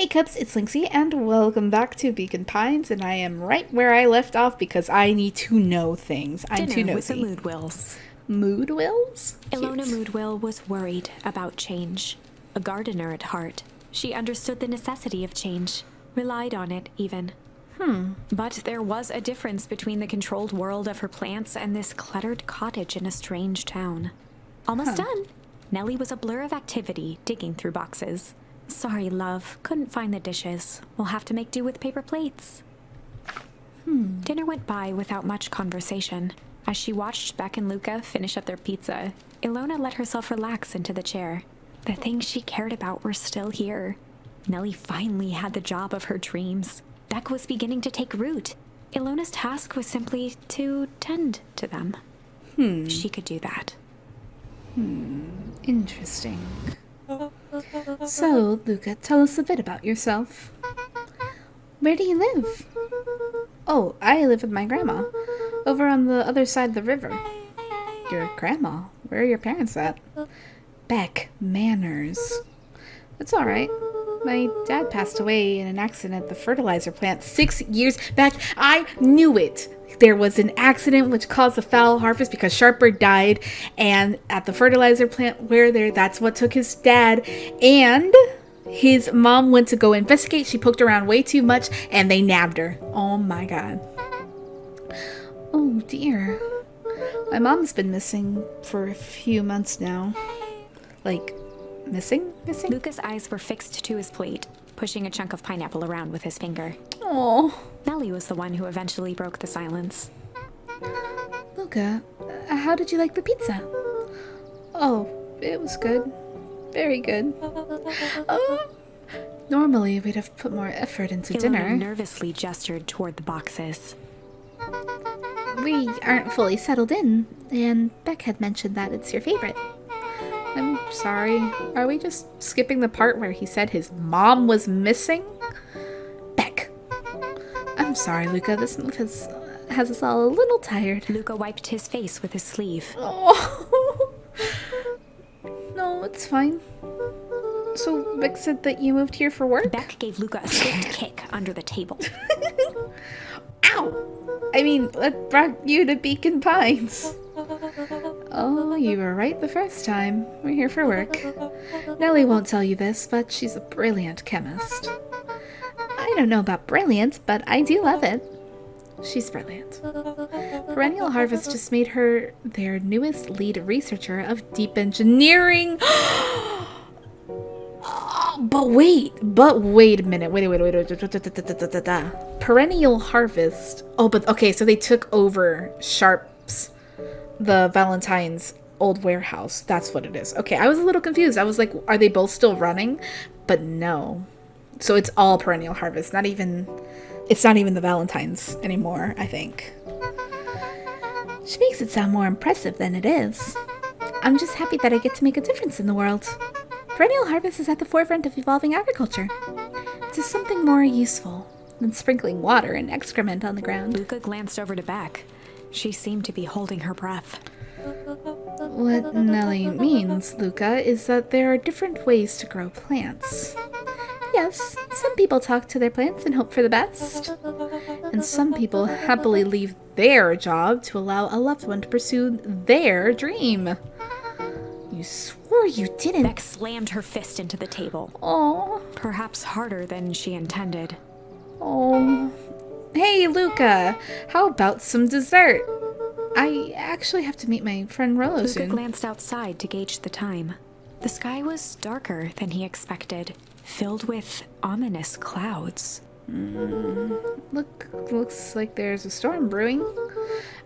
Cups, it's Lynxy, and welcome back to Beacon Pines, and I am right where I left off because I need to know things. I'm too Dinner nosy. with the Moodwills. Moodwills? Ilona Moodwill was worried about change. A gardener at heart, she understood the necessity of change, relied on it even. But there was a difference between the controlled world of her plants and this cluttered cottage in a strange town. Almost done. Nellie was a blur of activity, digging through boxes. Sorry, love. Couldn't find the dishes. We'll have to make do with paper plates. Dinner went by without much conversation. As she watched Beck and Luca finish up their pizza, Ilona let herself relax into the chair. The things she cared about were still here. Nellie finally had the job of her dreams. Beck was beginning to take root. Ilona's task was simply to tend to them. She could do that. Interesting. So, Luca, tell us a bit about yourself. Where do you live? Oh, I live with my grandma, over on the other side of the river. Your grandma? Where are your parents at? Beck, manners. It's alright. My dad passed away in an accident at the fertilizer plant 6 years back. I knew it! There was an accident which caused a foul harvest because Sharper died, and at the fertilizer plant that's what took his dad, and his mom went to go investigate. She poked around way too much, and they nabbed her. Oh my god. Oh dear. My mom's been missing for a few months now. Like, missing? Luca's eyes were fixed to his plate, pushing a chunk of pineapple around with his finger. Oh. Nellie was the one who eventually broke the silence. Luca, how did you like the pizza? Oh, it was good. Very good. Normally, we'd have put more effort into Ilona dinner. nervously gestured toward the boxes. We aren't fully settled in, and Beck had mentioned that it's your favorite. I'm sorry. Are we just skipping the part where he said his mom was missing? Beck. I'm sorry, Luca. This move has us all a little tired. Luca wiped his face with his sleeve. Oh. No, it's fine. So, Beck said that you moved here for work? Beck gave Luca a swift kick under the table. Ow! I mean, what brought you to Beacon Pines? Oh, you were right the first time. We're here for work. Nellie won't tell you this, but she's a brilliant chemist. I don't know about brilliant, but I do love it. She's brilliant. Perennial Harvest just made her their newest lead researcher of deep engineering. But wait a minute. Wait. Perennial Harvest. Oh, but okay, so they took over Sharp's, the Valentine's old warehouse. That's what it is. Okay, I was a little confused. I was like, are they both still running? But no. So it's all Perennial Harvest. It's not even the Valentine's anymore, I think. She makes it sound more impressive than it is. I'm just happy that I get to make a difference in the world. Perennial Harvest is at the forefront of evolving agriculture. It is something more useful than sprinkling water and excrement on the ground. Luca glanced over to Beck. She seemed to be holding her breath. What Nellie means, Luca, is that there are different ways to grow plants. Yes, some people talk to their plants and hope for the best. And some people happily leave their job to allow a loved one to pursue their dream. You swore you didn't. Beck slammed her fist into the table. Oh. Perhaps harder than she intended. Oh. Hey, Luca, how about some dessert? I actually have to meet my friend Rolo Luca soon. glanced outside to gauge the time. The sky was darker than he expected, filled with ominous clouds. Looks like there's a storm brewing.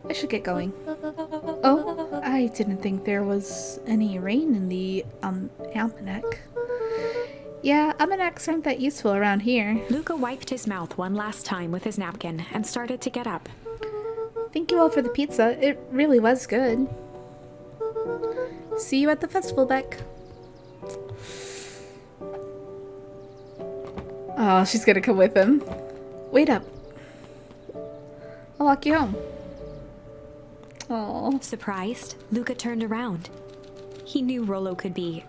I should get going. Oh, I didn't think there was any rain in the almanac. Yeah, almanacs aren't that useful around here. Luca wiped his mouth one last time with his napkin and started to get up. Thank you all for the pizza. It really was good. See you at the festival, Beck. Oh, she's gonna come with him. Wait up. I'll walk you home. Oh. Surprised, Luca turned around. He knew Rolo could be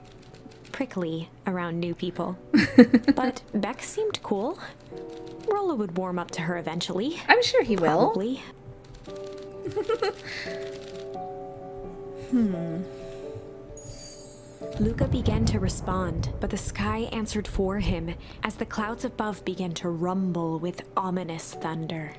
prickly around new people. But Beck seemed cool. Rollo would warm up to her eventually. I'm sure he will. Probably. Luca began to respond, but the sky answered for him as the clouds above began to rumble with ominous thunder.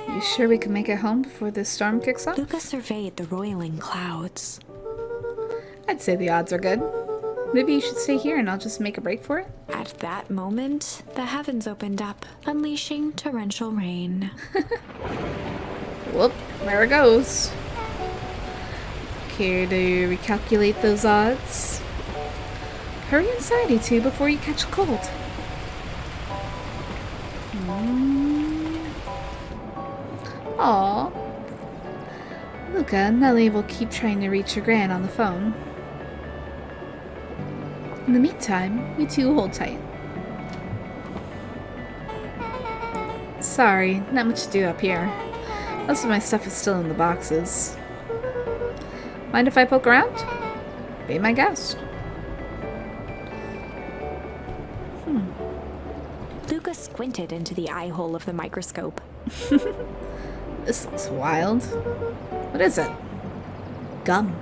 You sure we can make it home before this storm kicks off? Luca surveyed the roiling clouds. I'd say the odds are good. Maybe you should stay here and I'll just make a break for it. At that moment, the heavens opened up, unleashing torrential rain. Whoop, there it goes. Care to recalculate those odds? Hurry inside, you two, before you catch a cold. Aww. Luca and Nellie will keep trying to reach your gran on the phone. In the meantime, you two hold tight. Sorry, not much to do up here. Most of my stuff is still in the boxes. Mind if I poke around? Be my guest. Luca squinted into the eye hole of the microscope. This looks wild. What is it? Gum.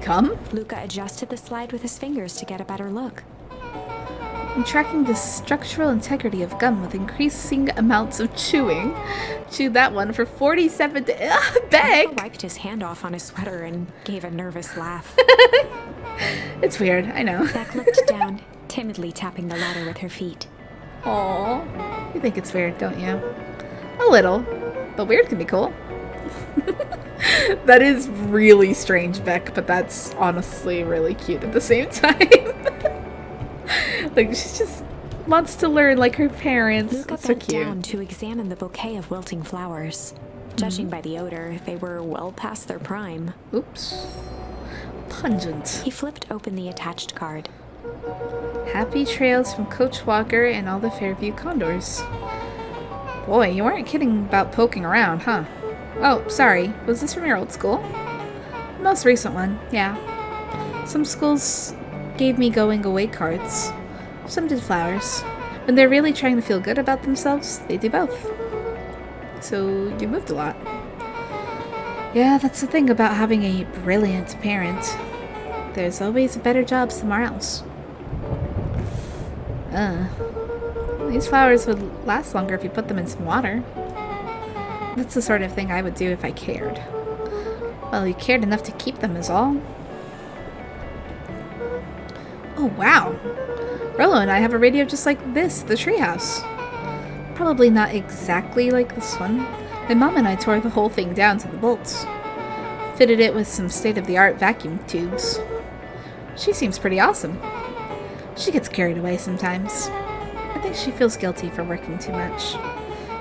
Gum? Luca adjusted the slide with his fingers to get a better look. I'm tracking the structural integrity of gum with increasing amounts of chewing. Chewed that one for 47 days. Beck! Luca wiped his hand off on his sweater and gave a nervous laugh. It's weird, I know. Beck looked down, timidly tapping the ladder with her feet. Aww. You think it's weird, don't you? A little. But weird can be cool. That is really strange, Beck, but that's honestly really cute at the same time. Like, she just wants to learn like her parents. Luca That's so bent cute. down to examine the bouquet of wilting flowers. Judging by the odor, they were well past their prime. Oops. Pungent. He flipped open the attached card. Happy trails from Coach Walker and all the Fairview Condors. Boy, you weren't kidding about poking around, huh? Oh, sorry. Was this from your old school? The most recent one, yeah. Some schools gave me going away cards. Some did flowers. When they're really trying to feel good about themselves, they do both. So, you moved a lot. Yeah, that's the thing about having a brilliant parent. There's always a better job somewhere else. These flowers would last longer if you put them in some water. That's the sort of thing I would do if I cared. Well, you cared enough to keep them is all. Oh, wow. Rollo and I have a radio just like this, the treehouse. Probably not exactly like this one. My mom and I tore the whole thing down to the bolts. Fitted it with some state-of-the-art vacuum tubes. She seems pretty awesome. She gets carried away sometimes. I think she feels guilty for working too much.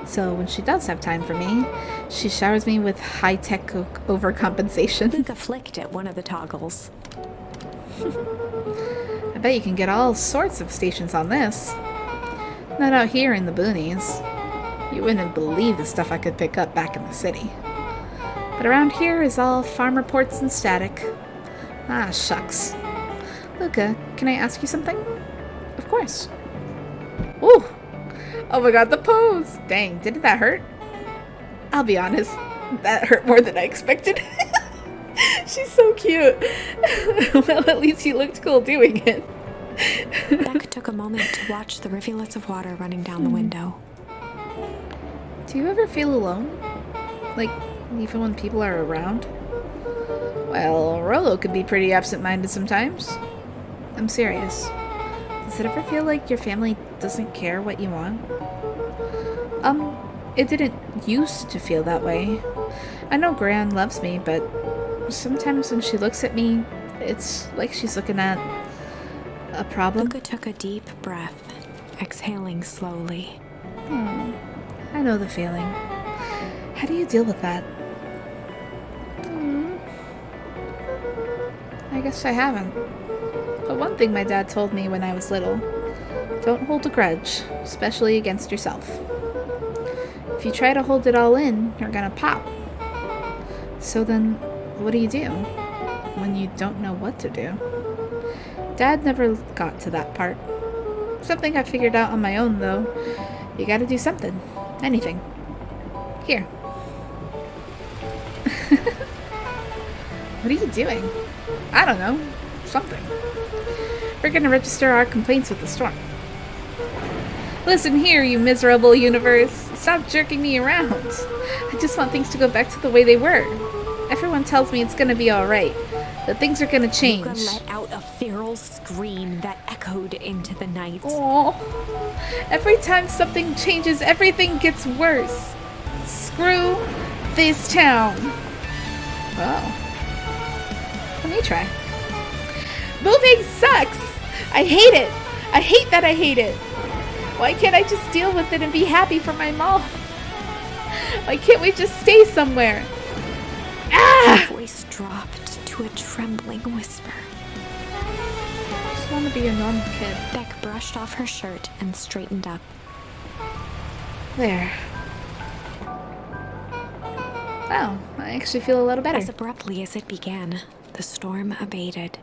So when she does have time for me, she showers me with high-tech overcompensation. Luca flicked at one of the toggles. I bet you can get all sorts of stations on this. Not out here in the boonies. You wouldn't believe the stuff I could pick up back in the city. But around here is all farm reports and static. Ah, shucks. Luca, can I ask you something? Of course. Ooh! Oh my god, the pose! Dang, didn't that hurt? I'll be honest, that hurt more than I expected. She's so cute. Well, at least you looked cool doing it. Beck took a moment to watch the rivulets of water running down the window. Do you ever feel alone? Like, even when people are around? Well, Rollo could be pretty absent-minded sometimes. I'm serious. Does it ever feel like your family doesn't care what you want? It didn't used to feel that way. I know Gran loves me, but sometimes when she looks at me, it's like she's looking at a problem. Luca took a deep breath, exhaling slowly. I know the feeling. How do you deal with that? I guess I haven't. But one thing my dad told me when I was little, don't hold a grudge, especially against yourself. If you try to hold it all in, you're gonna pop. So then, what do you do when you don't know what to do? Dad never got to that part. Something I figured out on my own, though. You gotta do something. Anything. Here. What are you doing? I don't know. Something. We're gonna register our complaints with the storm. Listen here, you miserable universe. Stop jerking me around. I just want things to go back to the way they were. Everyone tells me it's gonna be alright. That things are gonna change. Luca let out a feral scream that echoed into the night. Aww. Every time something changes, everything gets worse. Screw this town. Oh. Let me try. Moving sucks! I hate it! I hate that I hate it! Why can't I just deal with it and be happy for my mom? Why can't we just stay somewhere? Ah! Her voice dropped to a trembling whisper. I just want to be a normal kid. Beck brushed off her shirt and straightened up. There. Wow, I actually feel a little better. As abruptly as it began, the storm abated.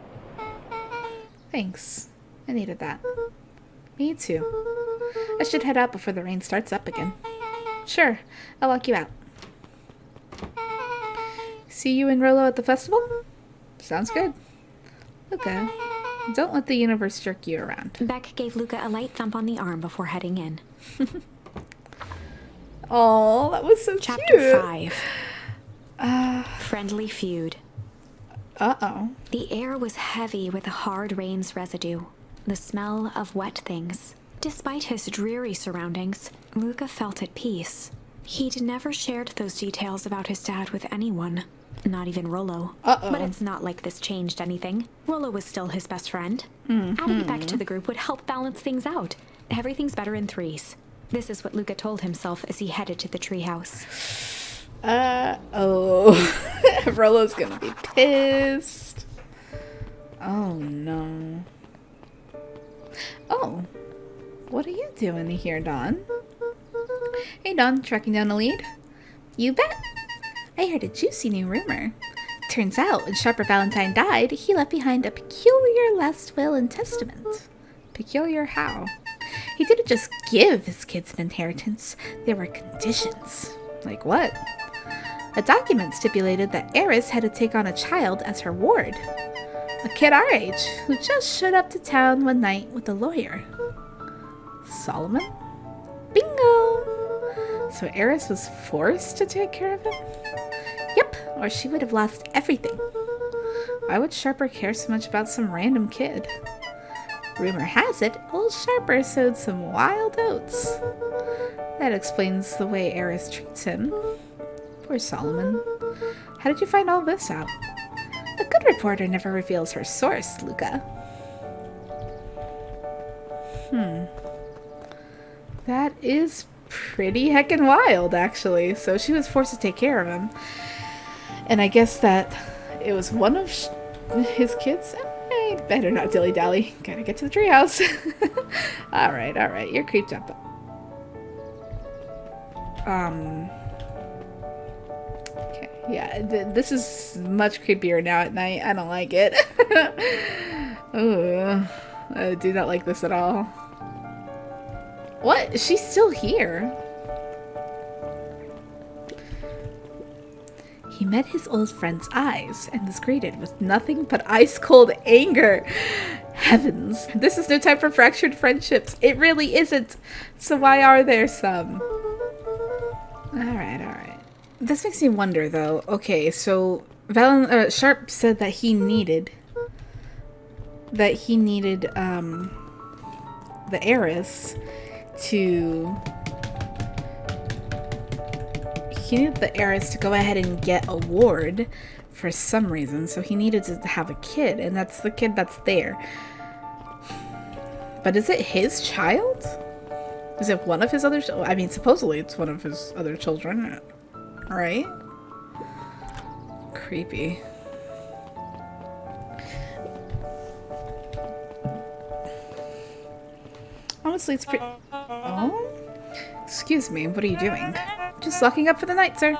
Thanks. I needed that. Me too. I should head out before the rain starts up again. Sure, I'll walk you out. See you and Rolo at the festival? Sounds good. Luca, don't let the universe jerk you around. Beck gave Luca a light thump on the arm before heading in. Oh, that was so Chapter cute. 5. Friendly Feud. Uh-oh. The air was heavy with the hard rain's residue, the smell of wet things. Despite his dreary surroundings, Luca felt at peace. He'd never shared those details about his dad with anyone, not even Rolo. Uh-oh. But it's not like this changed anything. Rolo was still his best friend. Adding Beck to the group would help balance things out. Everything's better in threes. This is what Luca told himself as he headed to the treehouse. Oh. Rolo's gonna be pissed. Oh, no. Oh. What are you doing here, Dawn? Hey, Dawn, tracking down a lead? You bet. I heard a juicy new rumor. Turns out, when Sharper Valentine died, he left behind a peculiar last will and testament. Peculiar how? He didn't just give his kids an inheritance. There were conditions. Like what? A document stipulated that Eris had to take on a child as her ward. A kid our age, who just showed up to town one night with a lawyer. Solomon? Bingo! So Eris was forced to take care of him? Yep, or she would have lost everything. Why would Sharper care so much about some random kid? Rumor has it, old Sharper sowed some wild oats. That explains the way Eris treats him. Poor Solomon. How did you find all this out? A good reporter never reveals her source, Luca. That is pretty heckin' wild, actually. So she was forced to take care of him. And I guess that it was one of his kids. I better not dilly-dally. Gotta get to the treehouse. Alright. You're creeped up. Okay, yeah, this is much creepier now at night. I don't like it. Ooh, I do not like this at all. What? She's still here. He met his old friend's eyes and was greeted with nothing but ice-cold anger. Heavens, this is no time for fractured friendships. It really isn't. So why are there some? Alright. This makes me wonder, though. Okay, so Sharp said that he needed the heiress to... He needed the heiress to go ahead and get a ward for some reason, so he needed to have a kid, and that's the kid that's there. But is it his child? Is it one of his other... I mean, supposedly it's one of his other children, right? Creepy. Honestly, it's pretty... Oh? Excuse me, what are you doing? Just locking up for the night, sir.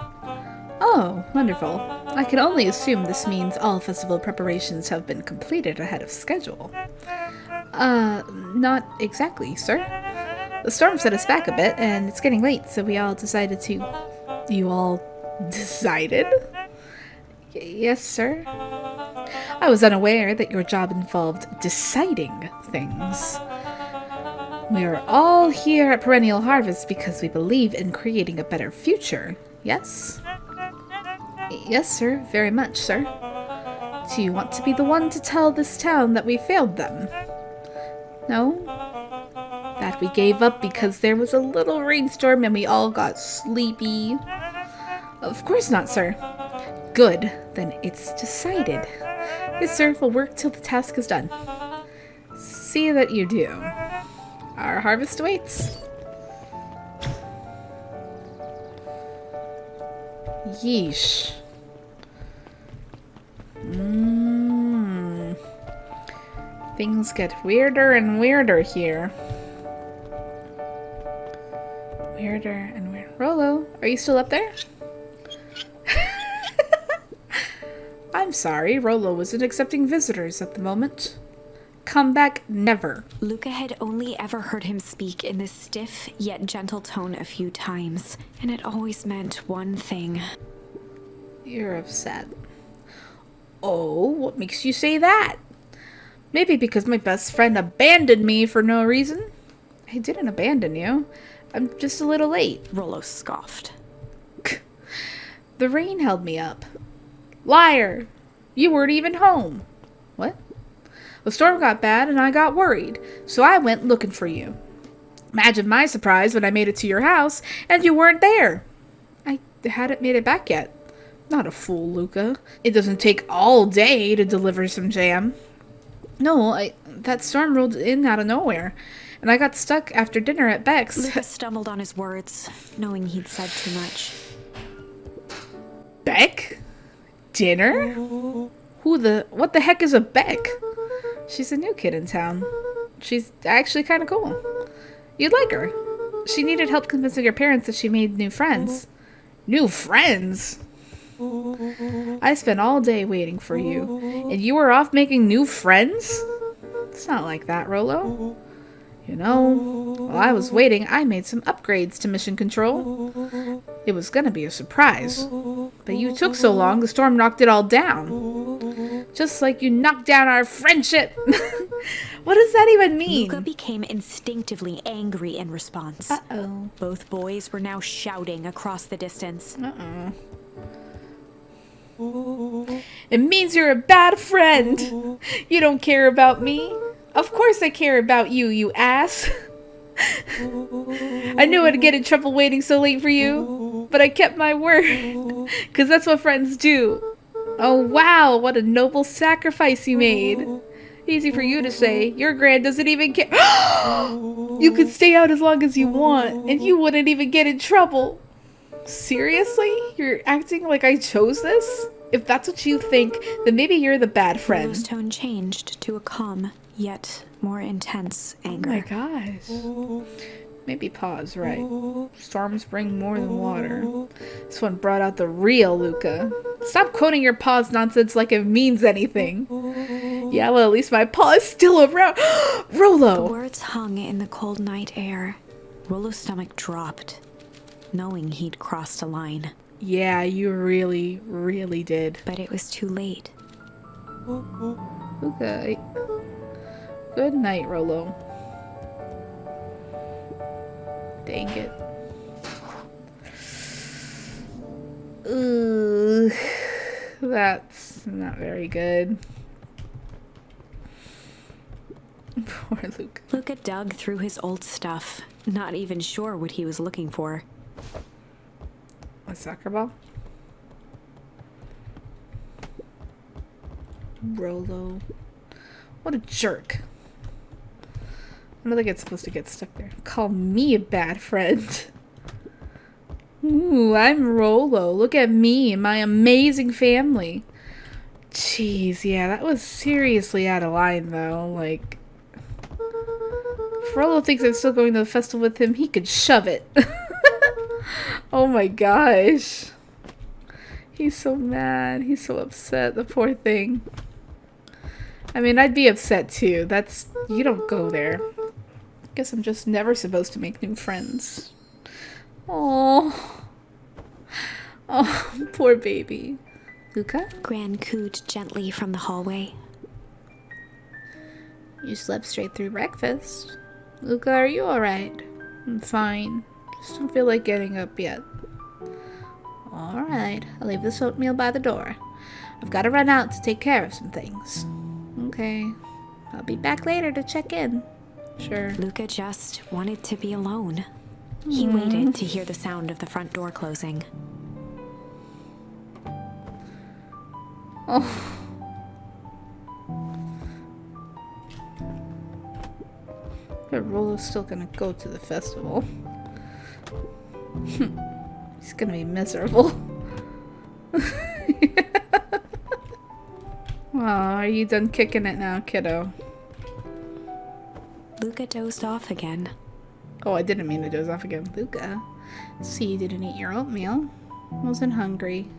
Oh, wonderful. I can only assume this means all festival preparations have been completed ahead of schedule. Not exactly, sir. The storm set us back a bit, and it's getting late, so we all decided to... You all decided? Yes, sir. I was unaware that your job involved deciding things. We are all here at Perennial Harvest because we believe in creating a better future, yes? Yes, sir. Very much, sir. Do you want to be the one to tell this town that we failed them? No? That we gave up because there was a little rainstorm and we all got sleepy? Of course not, sir. Good. Then it's decided. Yes, sir. We'll work till the task is done. See that you do. Our harvest awaits. Yeesh. Things get weirder and weirder here. Weirder and weirder. Rolo, are you still up there? I'm sorry, Rolo wasn't accepting visitors at the moment. Come back never. Luca had only ever heard him speak in this stiff yet gentle tone a few times, and it always meant one thing. You're upset. Oh, what makes you say that? Maybe because my best friend abandoned me for no reason? I didn't abandon you. I'm just a little late. Rolo scoffed. The rain held me up. Liar! You weren't even home. What? The storm got bad and I got worried, so I went looking for you. Imagine my surprise when I made it to your house and you weren't there. I hadn't made it back yet. Not a fool, Luca. It doesn't take all day to deliver some jam. No, that storm rolled in out of nowhere, and I got stuck after dinner at Beck's. Luca stumbled on his words, knowing he'd said too much. Beck? Dinner? What the heck is a Beck? She's a new kid in town. She's actually kind of cool. You'd like her. She needed help convincing her parents that she made new friends. New friends? I spent all day waiting for you, and you were off making new friends? It's not like that, Rolo. You know, while I was waiting, I made some upgrades to mission control. It was gonna be a surprise, but you took so long, the storm knocked it all down. Just like you knocked down our friendship. What does that even mean? Luca became instinctively angry in response. Uh-oh. Both boys were now shouting across the distance. Uh-oh. It means you're a bad friend. You don't care about me. Of course I care about you, you ass. I knew I'd get in trouble waiting so late for you, but I kept my word. Because that's what friends do. Oh wow, what a noble sacrifice you made. Easy for you to say. Your grand doesn't even care. You could stay out as long as you want, and you wouldn't even get in trouble. Seriously? You're acting like I chose this? If that's what you think, then maybe you're the bad friend. Rolo's tone changed to a calm, yet more intense anger. Oh my gosh. Maybe Pa's right. Storms bring more than water. This one brought out the real Luca. Stop quoting your Pa's nonsense like it means anything. Yeah, well, at least my Pa is still around. Rolo! The words hung in the cold night air. Rolo's stomach dropped, knowing he'd crossed a line. Yeah, you really, really did. But it was too late. Okay. Good night, Rolo. Dang it. Ugh. That's not very good. Poor Luke. Luca dug through his old stuff, not even sure what he was looking for. A soccer ball? Rolo. What a jerk. I don't think it's supposed to get stuck there. Call me a bad friend. Ooh, I'm Rolo. Look at me and my amazing family. Jeez, yeah, that was seriously out of line, though. Like, if Rolo thinks I'm still going to the festival with him, he could shove it. Oh my gosh. He's so mad. He's so upset. The poor thing. I mean, I'd be upset too. That's... You don't go there. Guess I'm just never supposed to make new friends. Oh. Oh, poor baby. Luca? Gran cooed gently from the hallway. You slept straight through breakfast. Luca, are you alright? I'm fine. Just don't feel like getting up yet. Alright, I'll leave this oatmeal by the door. I've got to run out to take care of some things. Okay. I'll be back later to check in. Sure. Luca just wanted to be alone. He waited to hear the sound of the front door closing. Oh. But Rollo's still gonna go to the festival. He's gonna be miserable. Aw, are you done kicking it now, kiddo? Luca dozed off again. Oh, I didn't mean to doze off again. Luca, see you didn't eat your oatmeal. Wasn't hungry.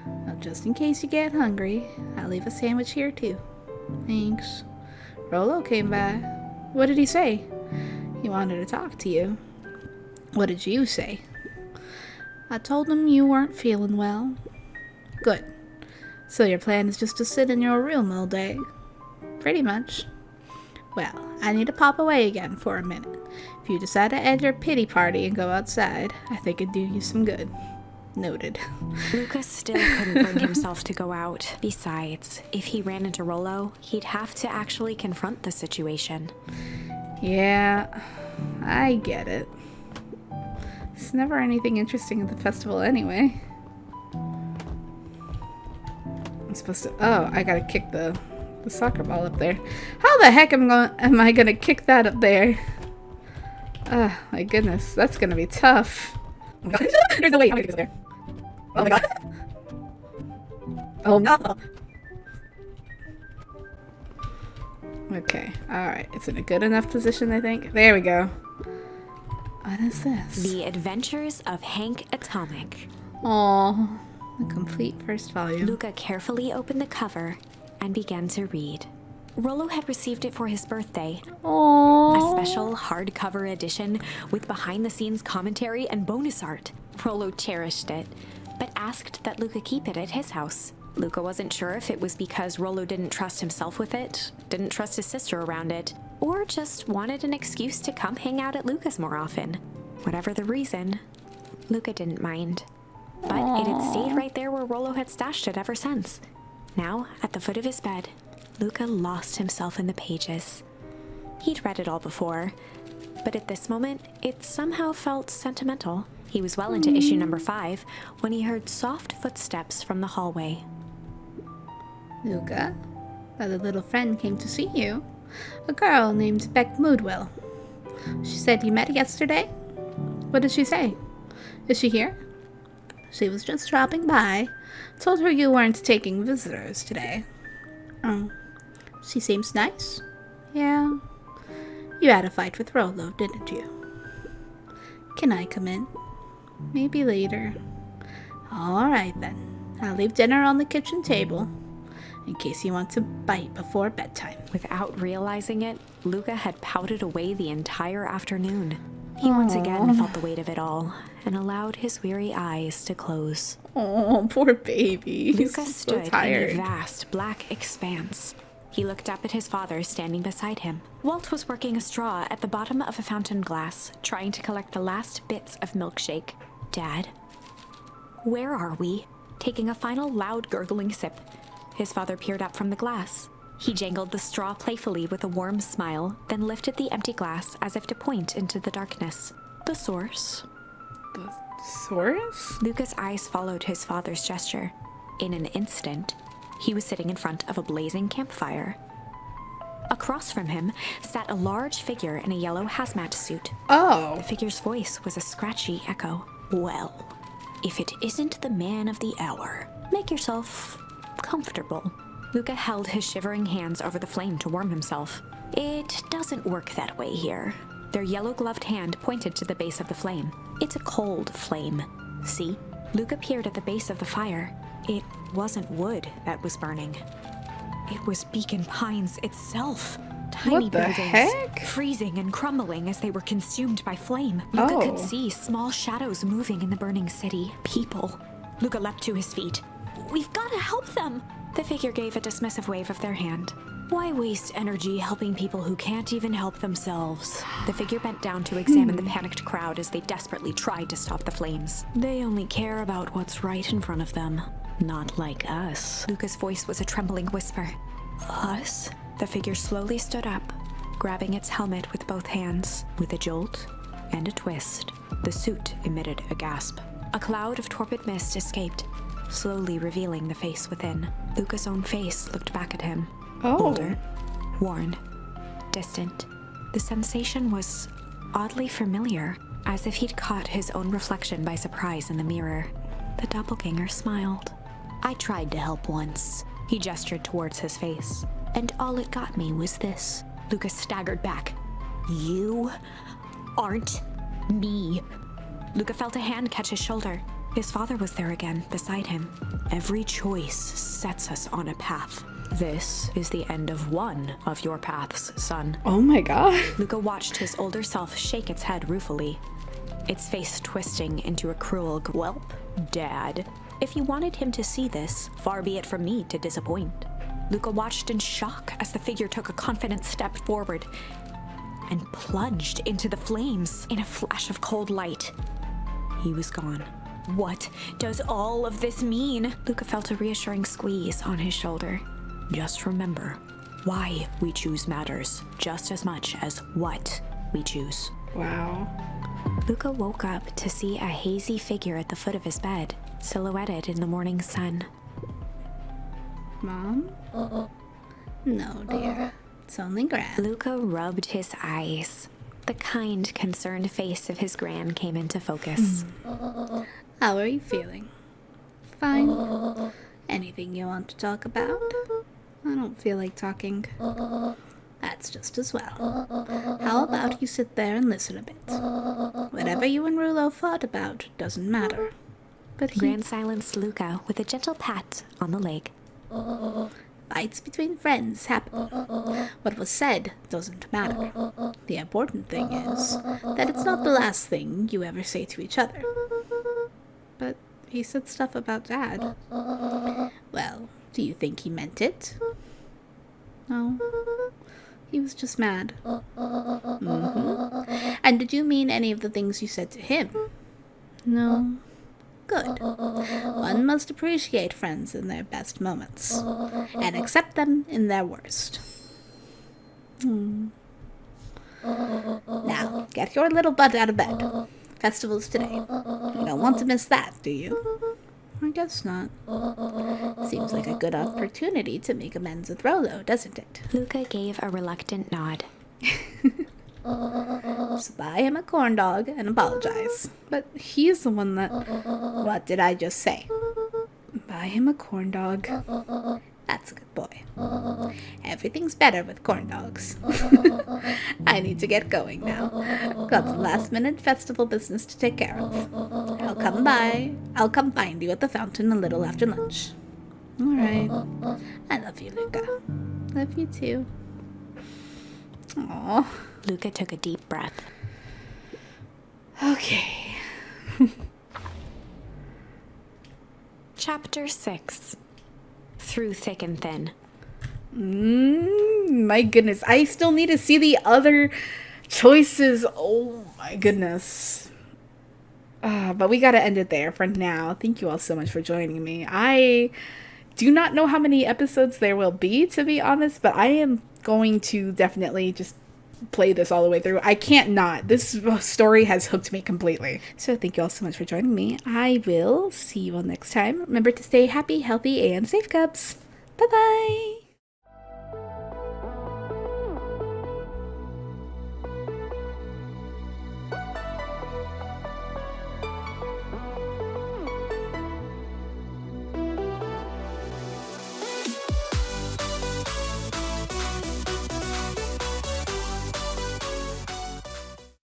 Well, just in case you get hungry, I'll leave a sandwich here too. Thanks. Rollo came by. What did he say? He wanted to talk to you. What did you say? I told him you weren't feeling well. Good. So your plan is just to sit in your room all day? Pretty much. Well, I need to pop away again for a minute. If you decide to end your pity party and go outside, I think it'd do you some good. Noted. Luca still couldn't bring himself to go out. Besides, if he ran into Rollo, he'd have to actually confront the situation. Yeah, I get it. There's never anything interesting at the festival anyway. I'm supposed to... Oh, I gotta kick the soccer ball up there. How the heck am I gonna kick that up there? Oh, my goodness. That's gonna be tough. Oh my god. There's no way I'm gonna get this there. Oh my god. Oh no. Okay, alright. It's in a good enough position, I think. There we go. What is this? The Adventures of Hank Atomic. Aww. A complete first volume. Luca carefully opened the cover and began to read. Rollo had received it for his birthday. Aww. A special hardcover edition with behind-the-scenes commentary and bonus art. Rollo cherished it, but asked that Luca keep it at his house. Luca wasn't sure if it was because Rollo didn't trust himself with it, didn't trust his sister around it, or just wanted an excuse to come hang out at Luca's more often. Whatever the reason, Luca didn't mind. But it had stayed right there where Rollo had stashed it ever since. Now, at the foot of his bed, Luca lost himself in the pages. He'd read it all before, but at this moment, it somehow felt sentimental. He was well into issue number 5 when he heard soft footsteps from the hallway. Luca, a little friend came to see you. A girl named Beck Moodwell. She said you met yesterday? What did she say? Is she here? She was just dropping by. Told her you weren't taking visitors today. Oh, she seems nice. Yeah. You had a fight with Rollo, didn't you? Can I come in? Maybe later. Alright then. I'll leave dinner on the kitchen table, in case you want to bite before bedtime. Without realizing it, Luca had pouted away the entire afternoon. He once again felt the weight of it all, and allowed his weary eyes to close. Oh, poor baby. Luca He's stood so tired. in a vast black expanse. He looked up at his father standing beside him. Walt was working a straw at the bottom of a fountain glass, trying to collect the last bits of milkshake. Dad? Where are we? Taking a final loud gurgling sip, his father peered up from the glass. He jangled the straw playfully with a warm smile, then lifted the empty glass as if to point into the darkness. The source. The source? Luca's eyes followed his father's gesture. In an instant, he was sitting in front of a blazing campfire. Across from him sat a large figure in a yellow hazmat suit. Oh. The figure's voice was a scratchy echo. Well, if it isn't the man of the hour, make yourself comfortable. Luca held his shivering hands over the flame to warm himself. It doesn't work that way here. Their yellow-gloved hand pointed to the base of the flame. It's a cold flame. See? Luca peered at the base of the fire. It wasn't wood that was burning. It was Beacon Pines itself. Tiny What the buildings, heck? freezing and crumbling as they were consumed by flame. Luca could see small shadows moving in the burning city. People. Luca leapt to his feet. We've got to help them! The figure gave a dismissive wave of their hand. Why waste energy helping people who can't even help themselves? The figure bent down to examine the panicked crowd as they desperately tried to stop the flames. They only care about what's right in front of them. Not like us. Luca's voice was a trembling whisper. Us? The figure slowly stood up, grabbing its helmet with both hands. With a jolt and a twist, the suit emitted a gasp. A cloud of torpid mist escaped, slowly revealing the face within. Luca's own face looked back at him. Older, worn, distant. The sensation was oddly familiar, as if he'd caught his own reflection by surprise in the mirror. The doppelganger smiled. I tried to help once. He gestured towards his face. And all it got me was this. Luca staggered back. You aren't me. Luca felt a hand catch his shoulder. His father was there again, beside him. Every choice sets us on a path. This is the end of one of your paths, son. Oh my god. Luca watched his older self shake its head ruefully, its face twisting into a cruel whelp. Dad, if you wanted him to see this, far be it from me to disappoint. Luca watched in shock as the figure took a confident step forward and plunged into the flames in a flash of cold light. He was gone. What does all of this mean? Luca felt a reassuring squeeze on his shoulder. Just remember, why we choose matters just as much as what we choose. Wow. Luca woke up to see a hazy figure at the foot of his bed, silhouetted in the morning sun. Mom? No, dear. It's only Gran. Luca rubbed his eyes. The kind, concerned face of his Gran came into focus. How are you feeling? Fine. Anything you want to talk about? I don't feel like talking. That's just as well. How about you sit there and listen a bit? Whatever you and Rulo fought about doesn't matter. But Gran silenced Luca with a gentle pat on the leg. Fights between friends happen. What was said doesn't matter. The important thing is that it's not the last thing you ever say to each other. But he said stuff about Dad. Well, do you think he meant it? No. He was just mad. And did you mean any of the things you said to him? No. Good. One must appreciate friends in their best moments, and accept them in their worst. Now, get your little butt out of bed. Festival's today. You don't want to miss that, do you? I guess not. Seems like a good opportunity to make amends with Rolo, doesn't it? Luca gave a reluctant nod. Just buy him a corn dog and apologize. But he's the one that... What did I just say? Buy him a corn dog. That's a good boy. Everything's better with corn dogs. I need to get going now. Got some last-minute festival business to take care of. I'll come by. I'll come find you at the fountain a little after lunch. All right. I love you, Luca. Love you too. Aww. Luca took a deep breath. Okay. Chapter 6. Through Thick and Thin. My goodness. I still need to see the other choices. Oh my goodness. But we gotta end it there for now. Thank you all so much for joining me. I do not know how many episodes there will be, to be honest, but I am going to definitely just play this all the way through. I can't not. This story has hooked me completely. So thank you all so much for joining me. I will see you all next time. Remember to stay happy, healthy, and safe, cubs. Bye-bye.